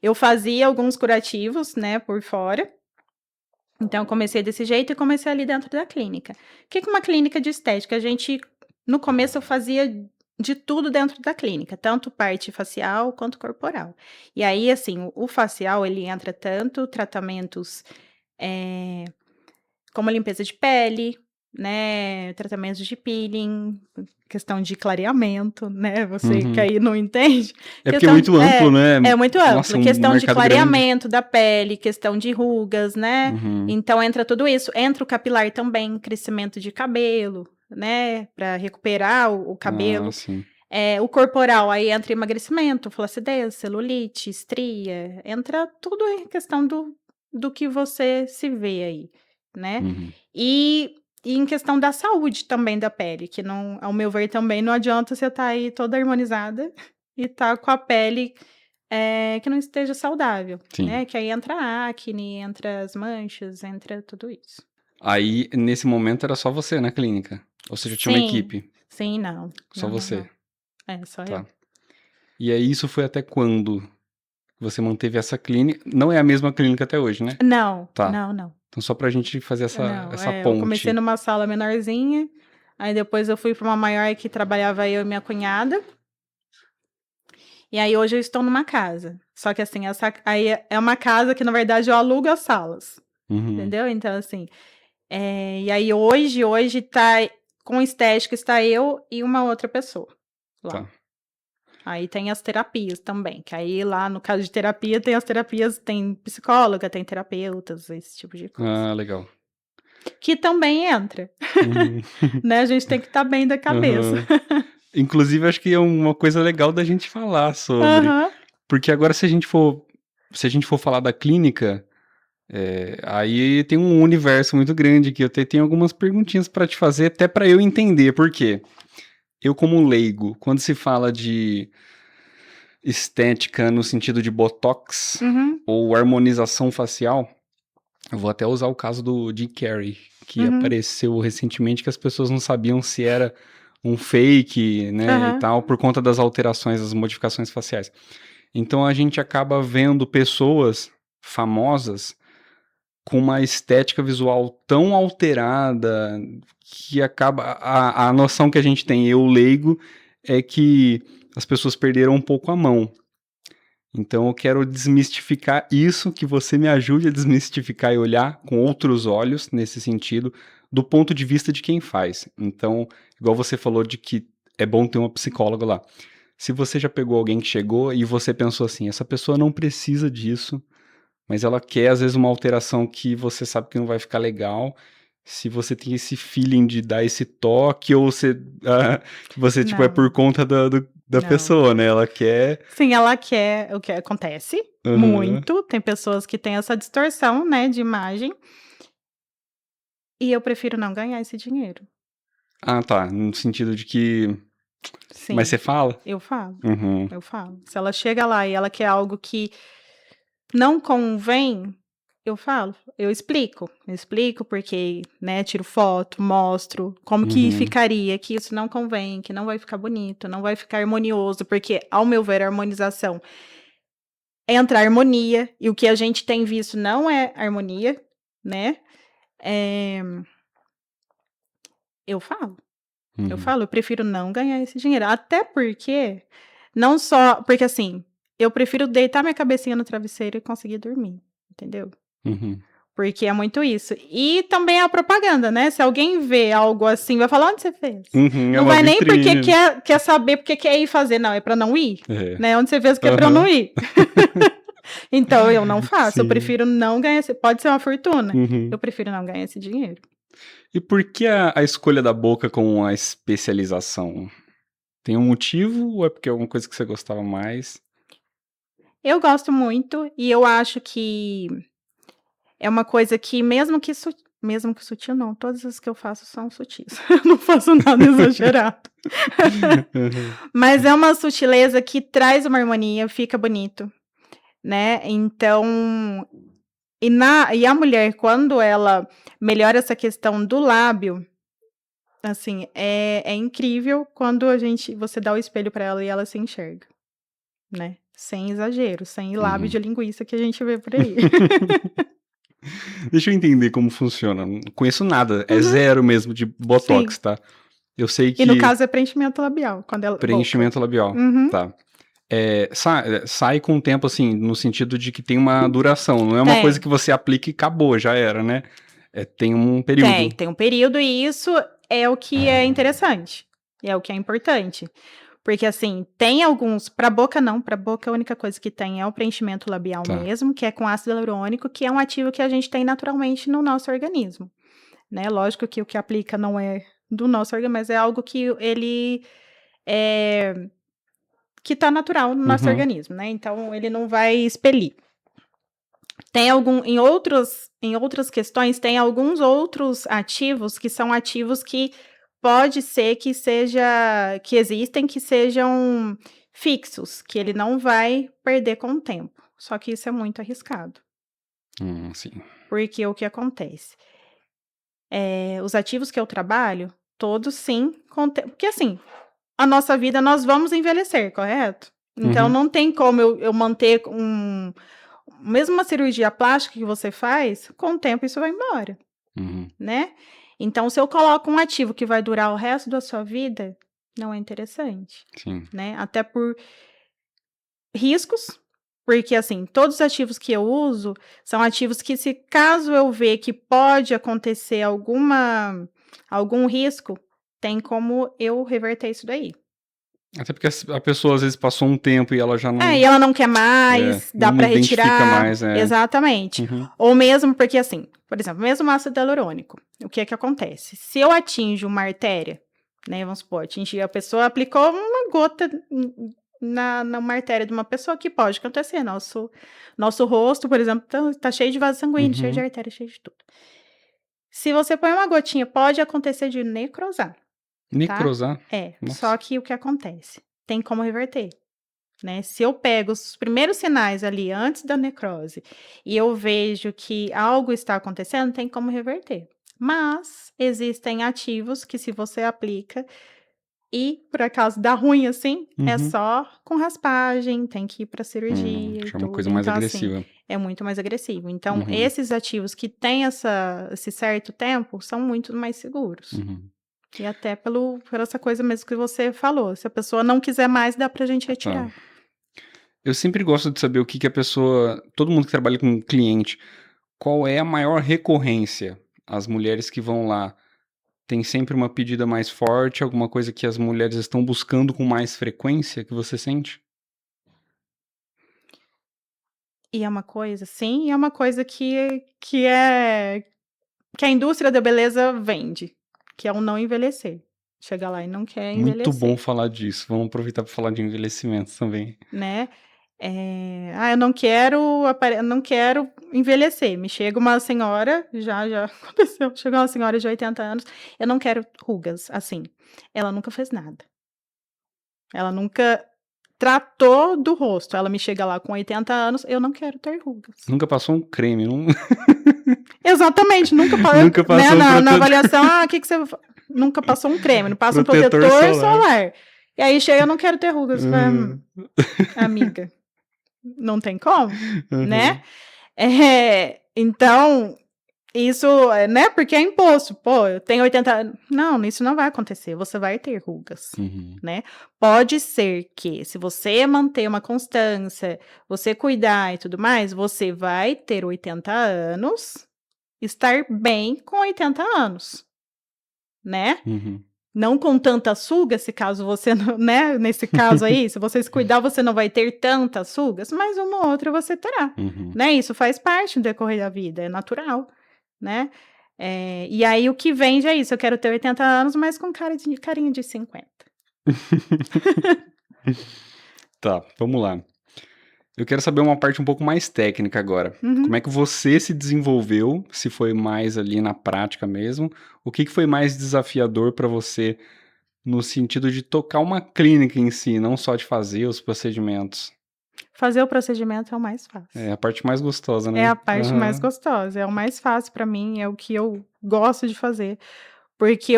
eu fazia alguns curativos, né, por fora. Então, eu comecei desse jeito e comecei ali dentro da clínica. O que é uma clínica de estética? No começo, eu fazia de tudo dentro da clínica, tanto parte facial quanto corporal. E aí, assim, o facial, ele entra tanto tratamentos, como limpeza de pele, né, tratamentos de peeling, questão de clareamento, né, você que aí não entende. É porque é muito amplo, né? É muito amplo. Nossa, um Questão de mercado clareamento da pele, questão de rugas, né. grande. Então entra tudo isso. Entra o capilar também, crescimento de cabelo, né, para recuperar o cabelo. Sim. O corporal, aí entra emagrecimento, flacidez, celulite, estria, entra tudo em questão do que você se vê aí, né. E em questão da saúde também da pele, que não, ao meu ver, também não adianta você estar aí toda harmonizada e tá com a pele, que não esteja saudável, né, que aí entra a acne, entra as manchas, entra tudo isso. Aí, nesse momento, era só você na clínica? Ou seja, tinha uma equipe? Sim, não. Só você? Não. Só Tá. eu. E aí isso foi até quando você manteve essa clínica? Não é a mesma clínica até hoje, né? Não, Tá. não. Então só pra gente fazer essa Eu comecei ponte. numa sala menorzinha, aí depois eu fui para uma maior que trabalhava eu e minha cunhada. E aí hoje eu estou numa casa. Só que assim, aí é uma casa que na verdade eu alugo as salas, entendeu? Então assim, e aí hoje tá com estética, está eu e uma outra pessoa lá. Tá. Aí tem as terapias também, que aí lá no caso de terapia tem as terapias, tem psicóloga, tem terapeutas, esse tipo de coisa. Ah, legal. Que também entra, Uhum. né, a gente tem que estar bem da cabeça. Aham. Inclusive, acho que é uma coisa legal da gente falar sobre, Aham. porque agora se a gente for falar da clínica, aí tem um universo muito grande que eu tenho algumas perguntinhas pra te fazer, até pra eu entender, por quê? Eu como leigo, quando se fala de estética no sentido de botox Uhum, ou harmonização facial, eu vou até usar o caso do Jim Carrey, que uhum, apareceu recentemente, que as pessoas não sabiam se era um fake, né, e aham. tal, por conta das alterações, das modificações faciais. Então a gente acaba vendo pessoas famosas com uma estética visual tão alterada que acaba a noção que a gente tem, eu leigo, é que as pessoas perderam um pouco a mão. Então eu quero desmistificar isso, que você me ajude a desmistificar e olhar com outros olhos nesse sentido, do ponto de vista de quem faz. Então, igual você falou de que é bom ter uma psicóloga lá. Se você já pegou alguém que chegou e você pensou assim, essa pessoa não precisa disso, mas ela quer às vezes uma alteração que você sabe que não vai ficar legal. Se você tem esse feeling de dar esse toque, ou que você, tipo, é por Não, conta da não. pessoa, né? Ela quer. Sim, ela quer o que acontece Aham. muito, tem pessoas que têm essa distorção, né, de imagem, e eu prefiro não ganhar esse dinheiro. Ah, tá. No sentido de que. Mas Sim, você fala? eu falo, Uhum. eu falo. Se ela chega lá e ela quer algo que não convém, eu explico porque, né, tiro foto, mostro como que Uhum. ficaria, que isso não convém, que não vai ficar bonito, não vai ficar harmonioso, porque, ao meu ver, a harmonização entra a harmonia, e o que a gente tem visto não é harmonia, né. Eh, eu falo, Uhum. eu prefiro não ganhar esse dinheiro, até porque não só porque, assim, eu prefiro deitar minha cabecinha no travesseiro e conseguir dormir, entendeu. Uhum. Porque é muito isso. E também a propaganda, né, se alguém vê algo assim, vai falar: "Onde você fez?". Uhum. É Não uma vai nem porque vitrine. quer saber porque quer ir fazer, não, é pra não ir, É. né, "Onde você fez?", porque é pra eu não Aham. ir. Então eu não faço, eu Sim. prefiro não ganhar esse pode ser uma fortuna, Uhum. eu prefiro não ganhar esse dinheiro. E por que a escolha da boca com a especialização? Tem um motivo ou é porque é alguma coisa que você gostava mais? Eu gosto muito e eu acho que é uma coisa que mesmo que sutil não, todas as que eu faço são sutis, eu não faço nada exagerado. Uhum. Mas é uma sutileza que traz uma harmonia, fica bonito, né, então e a mulher quando ela melhora essa questão do lábio, assim, é incrível quando você dá o espelho pra ela e ela se enxerga, né, sem exagero, sem lábio Uhum. de linguiça que a gente vê por aí. Deixa eu entender como funciona. Não conheço nada, é Uhum, zero mesmo de botox, sim. tá? Eu sei E no que caso é preenchimento labial, quando ela boca. preenchimento labial, Uhum. tá. Sai com o tempo, assim, no sentido de que tem uma duração, não é uma coisa Tem, que você aplica e acabou, já era, né? Tem um tem, período. tem um período e isso é o que é interessante, é o que é importante. Porque, assim, tem alguns pra boca não, pra boca a única coisa que tem é o preenchimento labial Tá. mesmo, que é com ácido hialurônico, que é um ativo que a gente tem naturalmente no nosso organismo, né. Lógico que o que aplica não é do nosso organismo, mas é algo que ele, eh, que tá natural no nosso Uhum. organismo, né, então ele não vai expelir. Tem algum em outras questões, tem alguns outros ativos que são ativos que pode ser que existem, que sejam fixos, que ele não vai perder com o tempo, só que isso é muito arriscado, Sim. porque o que acontece, os ativos que eu trabalho, todos sim, porque assim, a nossa vida nós vamos envelhecer, correto? Então Uhum. não tem como eu manter mesmo uma cirurgia plástica que você faz, com o tempo isso vai embora, Uhum. né. Então se eu coloco um ativo que vai durar o resto da sua vida, não é interessante, Sim. né, até por riscos, porque, assim, todos os ativos que eu uso são ativos que se caso eu ver que pode acontecer algum risco, tem como eu reverter isso daí. Até porque a pessoa às vezes passou um tempo e ela já não... e ela não quer mais, dá não pra identifica retirar. mais, Exatamente. Uhum. Ou mesmo porque, assim, por exemplo, mesmo ácido hialurônico, o que é que acontece? Se eu atinjo uma artéria, né, vamos supor, a pessoa aplicou uma gota numa artéria de uma pessoa, que pode acontecer. Nosso rosto, por exemplo, tá cheio de vaso sanguíneo, cheio de artéria, cheio de tudo. Se você põe uma gotinha, pode acontecer de necrosar. Necrosar? Tá? Só que o que acontece? Tem como reverter, né? Se eu pego os primeiros sinais ali antes da necrose e eu vejo que algo está acontecendo, tem como reverter. Mas existem ativos que, se você aplica e por acaso dá ruim assim, é só com raspagem, tem que ir para cirurgia e É uma tudo. coisa mais Então, agressiva. assim, é muito mais agressivo. Então, esses ativos que têm esse certo tempo são muito mais seguros. E até por essa coisa mesmo que você falou. Se a pessoa não quiser mais, dá pra gente retirar. Eu sempre gosto de saber o que a pessoa... Todo mundo que trabalha com cliente, qual é a maior recorrência? As mulheres que vão lá, tem sempre uma pedida mais forte? Alguma coisa que as mulheres estão buscando com mais frequência, que você sente? E é uma coisa, sim, e é uma coisa que a indústria da beleza vende, que é o não envelhecer. Chega lá e não quer Muito bom envelhecer, falar disso. Vamos aproveitar para falar de envelhecimento também. né? Eu não quero envelhecer. Me chega uma senhora, já aconteceu, chegou uma senhora de 80 anos, eu não quero rugas, assim. Ela nunca fez nada. Ela nunca tratou do rosto. Ela me chega lá com 80 anos, eu não quero ter rugas. Nunca passou um creme, não... Exatamente, nunca Nunca passou um na protetor. avaliação, o que você... Nunca passou um creme, não passa Protetor um protetor solar. solar. E aí chega, eu não quero ter rugas. Amiga, não tem como, né? Então, isso, né? Porque é imposto. Pô, eu tenho 80 anos. Não, isso não vai acontecer. Você vai ter rugas, né? Pode ser que, se você manter uma constância, você cuidar e tudo mais, você vai ter 80 anos, estar bem com 80 anos, né? Não com tantas rugas, se caso você não, né? Nesse caso aí, se você se cuidar, você não vai ter tantas rugas, mas uma ou outra você terá, né? Isso faz parte do decorrer da vida, é natural, né? E aí o que vende é isso, eu quero ter 80 anos, mas com carinha de 50. Tá, vamos lá. Eu quero saber uma parte um pouco mais técnica agora. Como é que você se desenvolveu, se foi mais ali na prática mesmo? O que foi mais desafiador para você no sentido de tocar uma clínica em si, não só de fazer os procedimentos? Fazer o procedimento é o mais fácil. É a parte mais gostosa, né? É a parte mais gostosa, é o mais fácil para mim, é o que eu gosto de fazer. Porque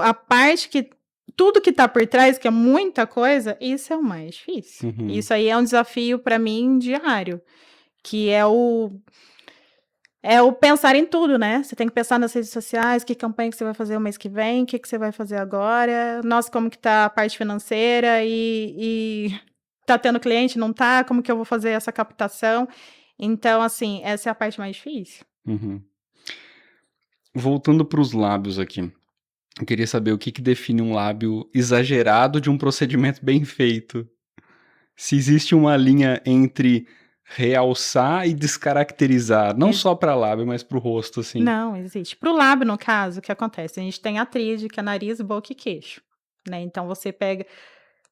a parte que... Tudo que tá por trás, que é muita coisa, isso é o mais difícil. Isso aí é um desafio para mim diário, que é o pensar em tudo, né? Você tem que pensar nas redes sociais, que campanha que você vai fazer o mês que vem, o que você vai fazer agora, nossa, como que tá a parte financeira e tá tendo cliente, não tá? Como que eu vou fazer essa captação? Então, assim, essa é a parte mais difícil. Voltando para os lábios aqui. Eu queria saber o que define um lábio exagerado de um procedimento bem feito. Se existe uma linha entre realçar e descaracterizar, não só para lábio, mas para o rosto, assim. Não, existe. Para o lábio, no caso, o que acontece? A gente tem a tríade, que é nariz, boca e queixo, né? Então, você pega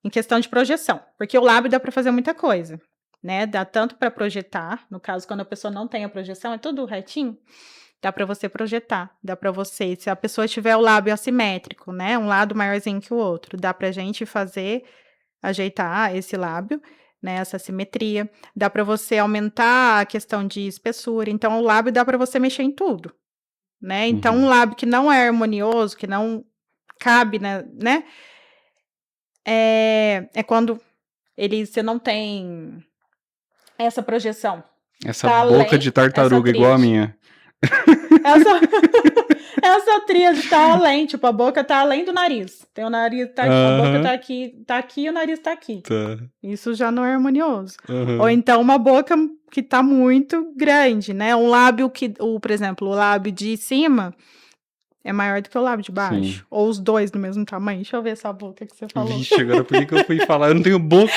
em questão de projeção, porque o lábio dá para fazer muita coisa, né? Dá tanto para projetar, no caso, quando a pessoa não tem a projeção, é tudo retinho, dá para você projetar, dá para você, se a pessoa tiver o lábio assimétrico, né, um lado maiorzinho que o outro, dá pra gente ajeitar esse lábio, né, essa simetria, dá para você aumentar a questão de espessura, então o lábio dá para você mexer em tudo, né? Então um lábio que não é harmonioso, que não cabe, né, é quando você não tem essa projeção. Essa boca de tartaruga igual a minha. Essa tríade tá além, tipo, a boca tá além do nariz. Tem o nariz, a boca tá aqui e o nariz tá aqui. Isso já não é harmonioso. Ou então uma boca que tá muito grande, né? Um lábio por exemplo, o lábio de cima é maior do que o lábio de Sim. baixo. Ou os dois do mesmo tamanho. Deixa eu ver essa boca que você falou. Vixe, agora por que eu fui falar? Eu não tenho boca.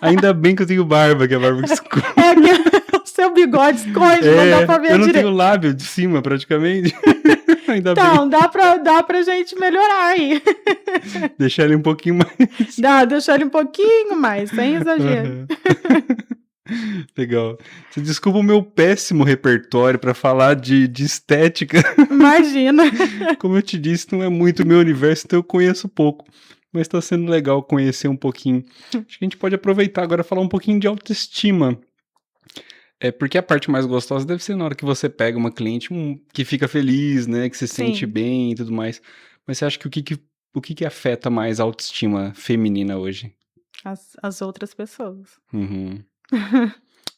Ainda bem que eu tenho barba, que é a barba que esconde. É que o seu bigode esconde, não dá pra ver Eu não direito. tenho lábio de cima, praticamente. Ainda Então, bem. dá pra gente melhorar aí. Deixar ele um pouquinho mais. Deixar ele um pouquinho mais, sem exagero. Aham. Legal. Você desculpa o meu péssimo repertório pra falar de estética. Imagina. Como eu te disse, não é muito o meu universo, então eu conheço pouco. Mas tá sendo legal conhecer um pouquinho. Acho que a gente pode aproveitar agora e falar um pouquinho de autoestima. Porque a parte mais gostosa deve ser na hora que você pega uma cliente que fica feliz, né? Que se sente Sim. bem e tudo mais. Mas você acha que o que afeta mais a autoestima feminina hoje? As outras pessoas. Uhum.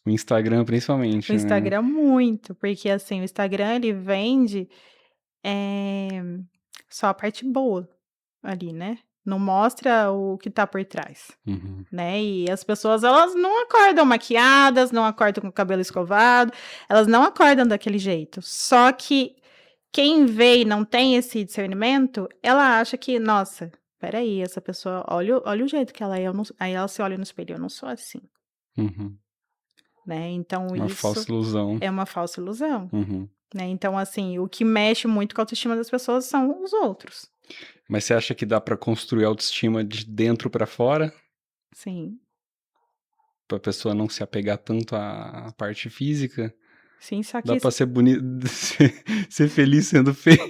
O Instagram, principalmente, O né? Instagram muito, porque assim, o Instagram ele vende só a parte boa ali, né? Não mostra o que tá por trás, Uhum. né? E as pessoas, elas não acordam maquiadas, não acordam com o cabelo escovado, elas não acordam daquele jeito. Só que quem vê e não tem esse discernimento, ela acha que, nossa, peraí, essa pessoa, olha o jeito que ela é, aí ela se olha no espelho, eu não sou assim, Uhum. né? Então Uma isso falsa ilusão. é uma falsa ilusão. Uhum. Né? Então, assim, o que mexe muito com a autoestima das pessoas são os outros. Mas você acha que dá pra construir autoestima de dentro pra fora? Sim. Pra pessoa não se apegar tanto à parte física? Sim, só que Dá pra ser bonito, ser feliz sendo feio?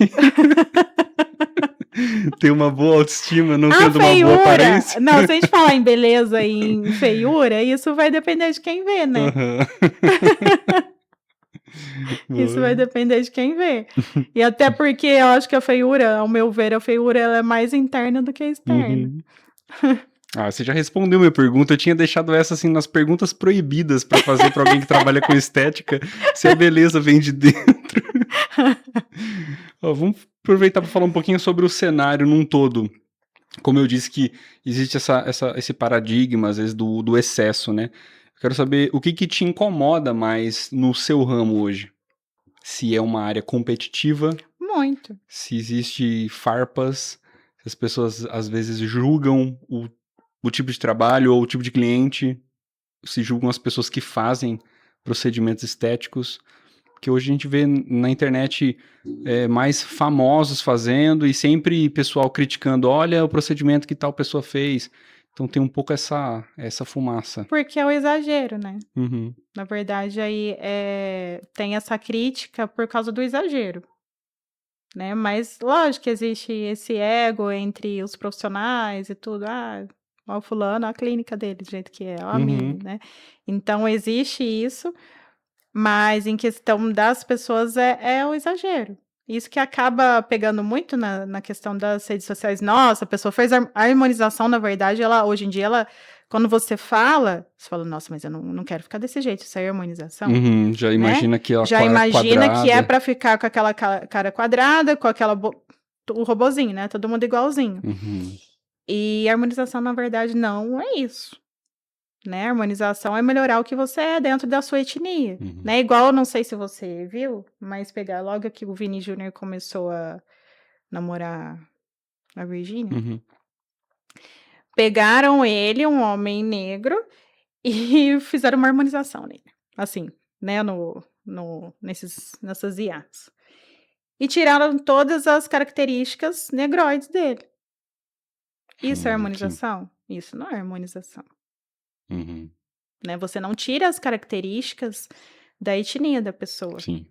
Ter uma boa autoestima, não tendo uma boa aparência? Não, se a gente falar em beleza e em feiura, isso vai depender de quem vê, né? Aham. Isso vai depender de quem vê. E até porque eu acho que a feiura, ao meu ver, a feiura ela é mais interna do que externa. Uhum. Você já respondeu minha pergunta. Eu tinha deixado essa assim nas perguntas proibidas pra fazer pra alguém que trabalha com estética, se a beleza vem de dentro. Vamos aproveitar para falar um pouquinho sobre o cenário num todo. Como eu disse que existe esse paradigma, às vezes, do excesso, né? Eu quero saber o que te incomoda mais no seu ramo hoje. Se é uma área competitiva, Muito. se existe farpas, se as pessoas às vezes julgam o tipo de trabalho ou o tipo de cliente, se julgam as pessoas que fazem procedimentos estéticos, porque hoje a gente vê na internet mais famosos fazendo e sempre pessoal criticando, olha o procedimento que tal pessoa fez. Então tem um pouco essa fumaça. Porque é o exagero, né? Uhum. Na verdade, aí tem essa crítica por causa do exagero. Né? Mas lógico que existe esse ego entre os profissionais e tudo. Ó o fulano, ó a clínica dele, do jeito que é, ó a minha, né? Então existe isso, mas em questão das pessoas é o exagero. Isso que acaba pegando muito na questão das redes sociais. Nossa, a pessoa fez a harmonização, na verdade, hoje em dia, quando você fala, nossa, mas eu não quero ficar desse jeito, isso aí é harmonização. Uhum, já imagina né? que ela já imagina quadrada. que é pra ficar com aquela cara quadrada, com o robozinho, né? Todo mundo igualzinho. Uhum. E a harmonização, na verdade, não é isso. Né? A harmonização é melhorar o que você é dentro da sua etnia. Uhum. Né? Igual, não sei se você viu, mas pegar logo que o Vini Júnior começou a namorar a Virgínia, Uhum. pegaram ele, um homem negro, e fizeram uma harmonização nele. Assim, né? Nessas IAs. E tiraram todas as características negroides dele. Isso é harmonização? Sim. Isso não é harmonização. Uhum. Né? Você não tira as características da etnia da pessoa. Sim.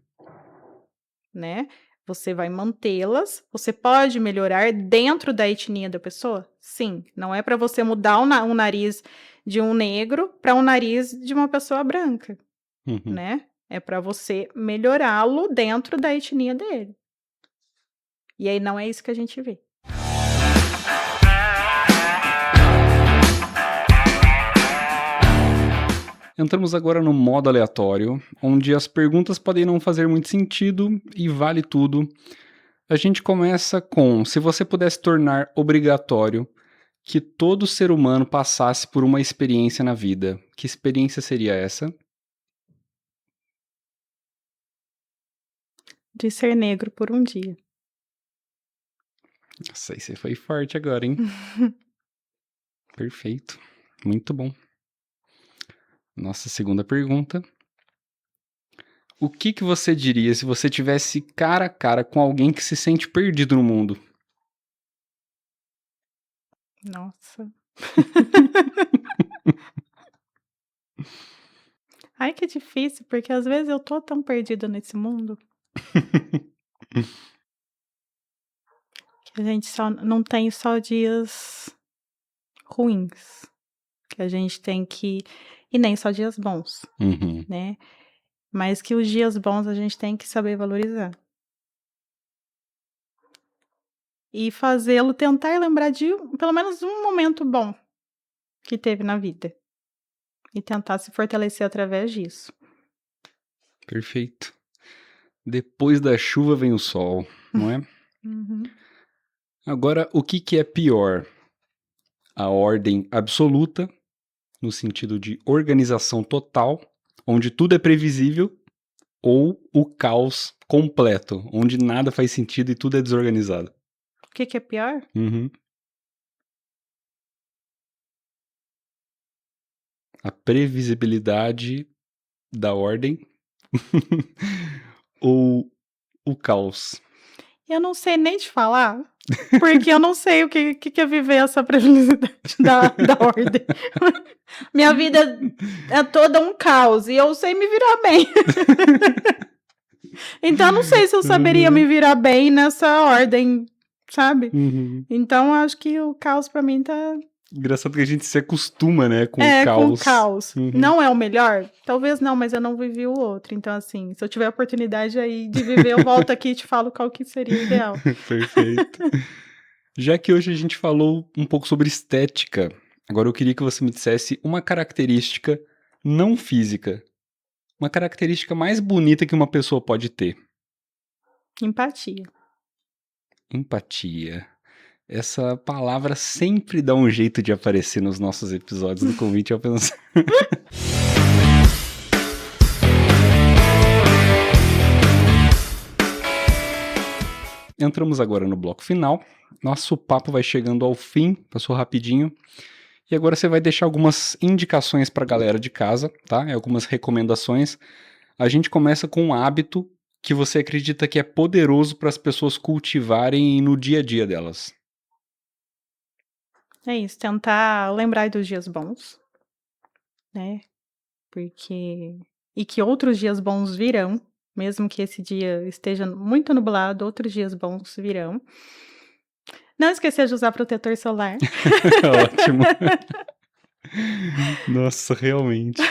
Né? Você vai mantê-las. Você pode melhorar dentro da etnia da pessoa? Sim. Não é para você mudar um nariz de um negro para um nariz de uma pessoa branca. Uhum. Né? É para você melhorá-lo dentro da etnia dele. E aí não é isso que a gente vê. Entramos agora no modo aleatório, onde as perguntas podem não fazer muito sentido e vale tudo. A gente começa com: se você pudesse tornar obrigatório que todo ser humano passasse por uma experiência na vida, que experiência seria essa? De ser negro por um dia. Nossa, aí você foi forte agora, hein? Perfeito. Muito bom. Nossa segunda pergunta. O que você diria se você tivesse cara a cara com alguém que se sente perdido no mundo? Nossa. Ai, que difícil, porque às vezes eu tô tão perdida nesse mundo que a gente só não tem só dias ruins, que a gente tem que e nem só dias bons, Uhum. né, mas que os dias bons a gente tem que saber valorizar. E fazê-lo tentar lembrar de pelo menos um momento bom que teve na vida, e tentar se fortalecer através disso. Perfeito. Depois da chuva vem o sol, não é? Uhum. Agora, o que é pior? A ordem absoluta, no sentido de organização total, onde tudo é previsível, ou o caos completo, onde nada faz sentido e tudo é desorganizado? O que é pior? Uhum. A previsibilidade da ordem ou o caos? Eu não sei nem te falar, porque eu não sei o que é viver essa previsibilidade da ordem. Minha vida é toda um caos e eu sei me virar bem. Então eu não sei se eu saberia me Uhum. virar bem nessa ordem, sabe. Uhum. Então acho que o caos pra mim tá Engraçado que a gente se acostuma, né, com o com o caos. caos. Uhum. Não é o melhor? Talvez não, mas eu não vivi o outro, então assim, se eu tiver a oportunidade aí de viver, eu volto aqui e te falo qual que seria o ideal. Perfeito. Já que hoje a gente falou um pouco sobre estética, agora eu queria que você me dissesse uma característica não física, uma característica mais bonita que uma pessoa pode ter. Empatia. Empatia. Essa palavra sempre dá um jeito de aparecer nos nossos episódios do Convite ao Pensar. Entramos agora no bloco final. Nosso papo vai chegando ao fim, passou rapidinho. E agora você vai deixar algumas indicações para a galera de casa, tá? Algumas recomendações. A gente começa com um hábito que você acredita que é poderoso para as pessoas cultivarem no dia a dia delas. É isso, tentar lembrar dos dias bons, né, porque e que outros dias bons virão, mesmo que esse dia esteja muito nublado, outros dias bons virão. Não esquecer de usar protetor solar. Ótimo. Nossa, realmente.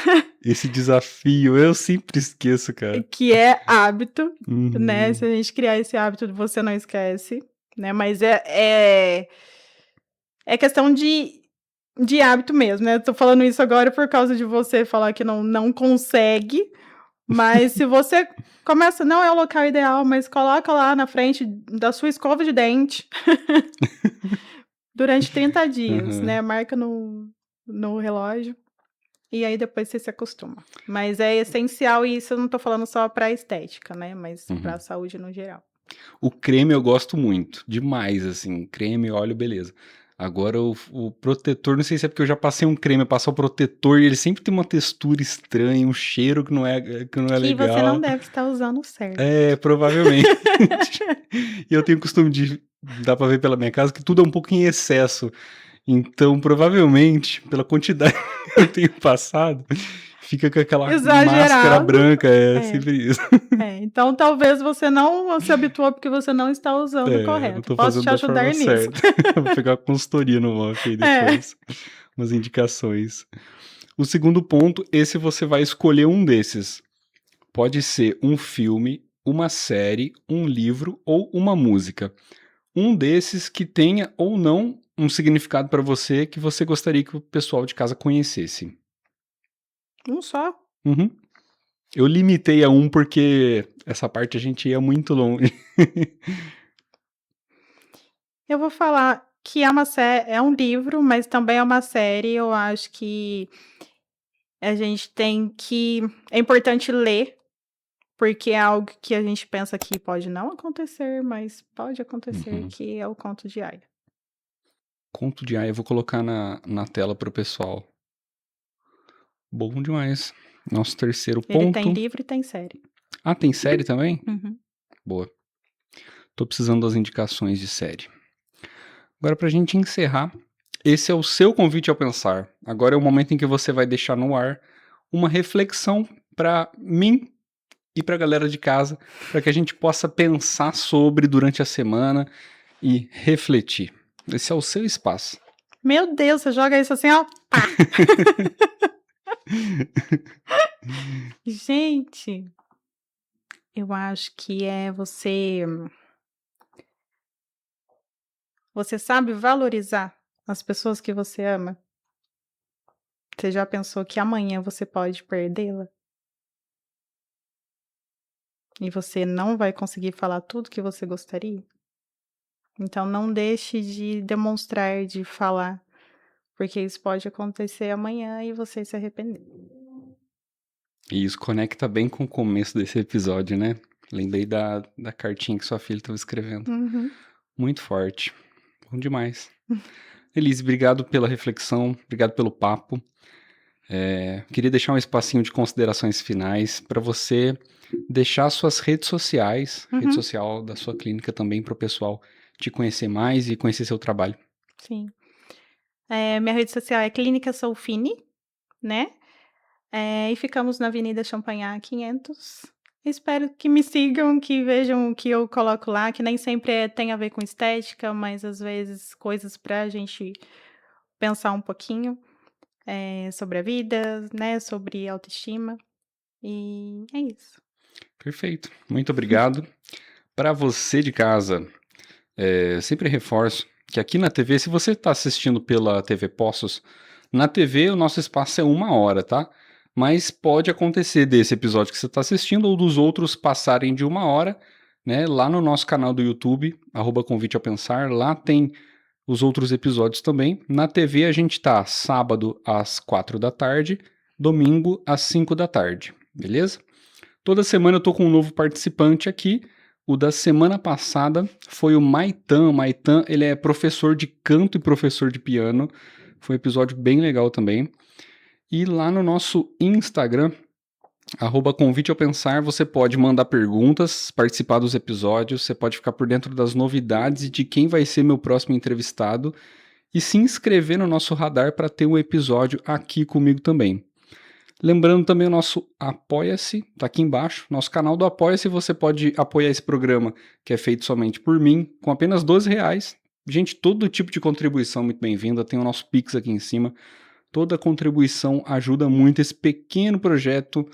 Esse desafio, eu sempre esqueço, cara. Que é hábito, né, Uhum. se a gente criar esse hábito, você não esquece, né, mas é questão de hábito mesmo, né, eu tô falando isso agora por causa de você falar que não consegue, mas se você começa não é o local ideal, mas coloca lá na frente da sua escova de dente durante 30 dias, Uhum. né, marca no relógio, e aí depois você se acostuma. Mas é essencial e isso eu não tô falando só pra estética, né, mas pra Uhum. saúde no geral. O creme eu gosto muito, demais, assim, creme, óleo, beleza. Agora o protetor, não sei se é porque eu já passei um creme, passar o protetor e ele sempre tem uma textura estranha, um cheiro que não é Que você não legal. deve estar usando o certo. É, provavelmente. E eu tenho o costume de, dá pra ver pela minha casa, que tudo é um pouco em excesso. Então, provavelmente, pela quantidade que eu tenho passado, fica com aquela máscara Exagerado. branca, é É, sempre isso. então talvez você não se habituou porque você não está usando o É, não correto. tô Posso fazendo te da forma ajudar nisso. certa. Vou pegar uma consultoria no MOF aí É. depois, umas indicações. O segundo ponto, esse você vai escolher um desses. Pode ser um filme, uma série, um livro ou uma música. Um desses que tenha ou não um significado para você que você gostaria que o pessoal de casa conhecesse. Um só. Uhum. Eu limitei a um porque essa parte a gente ia muito longe. Eu vou falar que é um livro, mas também é uma série, eu acho que a gente tem que é importante ler, porque é algo que a gente pensa que pode não acontecer, mas pode acontecer, que é o conto de Aya. Conto de Aya, eu vou colocar na tela para o pessoal. Bom demais. Nosso terceiro ponto. Ele tem livro e tem série. Ah, tem série também? Uhum. Boa. Tô precisando das indicações de série. Agora, pra gente encerrar, esse é o seu convite ao pensar. Agora é o momento em que você vai deixar no ar uma reflexão para mim e pra galera de casa, para que a gente possa pensar sobre durante a semana e refletir. Esse é o seu espaço. Meu Deus, você joga isso assim, ó. Pá. Gente, eu acho que é você sabe valorizar as pessoas que você ama? Você já pensou que amanhã você pode perdê-la? E você não vai conseguir falar tudo que você gostaria? Então não deixe de demonstrar, de falar, porque isso pode acontecer amanhã e você se arrepender. E isso conecta bem com o começo desse episódio, né? Lembrei da cartinha que sua filha estava escrevendo. Muito forte. Bom demais. Elise, obrigado pela reflexão, obrigado pelo papo. Queria deixar um espacinho de considerações finais para você deixar suas redes sociais, rede social da sua clínica também, para o pessoal te conhecer mais e conhecer seu trabalho. Sim. Minha rede social é Clínica Solfini, né? E ficamos na Avenida Champagnat 500. Espero que me sigam, que vejam o que eu coloco lá, que nem sempre tem a ver com estética, mas às vezes coisas para a gente pensar um pouquinho sobre a vida, né? Sobre autoestima. E é isso. Perfeito. Muito obrigado. Para você de casa, sempre reforço que aqui na TV, se você está assistindo pela TV Poços, na TV o nosso espaço é 1 hora, tá? Mas pode acontecer desse episódio que você está assistindo ou dos outros passarem de 1 hora, né? Lá no nosso canal do YouTube, @convite ao pensar, lá tem os outros episódios também. Na TV a gente tá sábado às 4 da tarde, domingo às 5 da tarde, beleza? Toda semana eu tô com um novo participante aqui. O da semana passada foi o Maitan. O Maitan, ele é professor de canto e professor de piano. Foi um episódio bem legal também. E lá no nosso Instagram, @convite ao pensar, você pode mandar perguntas, participar dos episódios, você pode ficar por dentro das novidades e de quem vai ser meu próximo entrevistado e se inscrever no nosso radar para ter um episódio aqui comigo também. Lembrando também o nosso Apoia-se, tá aqui embaixo, nosso canal do Apoia-se, você pode apoiar esse programa, que é feito somente por mim, com apenas R$12. Gente, todo tipo de contribuição muito bem-vinda, tem o nosso Pix aqui em cima. Toda contribuição ajuda muito esse pequeno projeto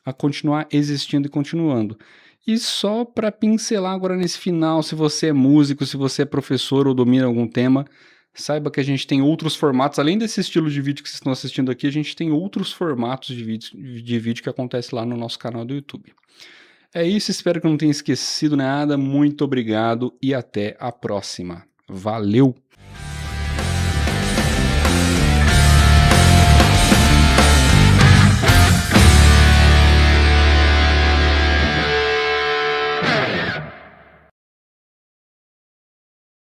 a continuar existindo e continuando. E só para pincelar agora nesse final, se você é músico, se você é professor ou domina algum tema, saiba que a gente tem outros formatos, além desse estilo de vídeo que vocês estão assistindo aqui, a gente tem outros formatos de vídeo que acontece lá no nosso canal do YouTube. É isso, espero que eu não tenha esquecido nada. Muito obrigado e até a próxima. Valeu!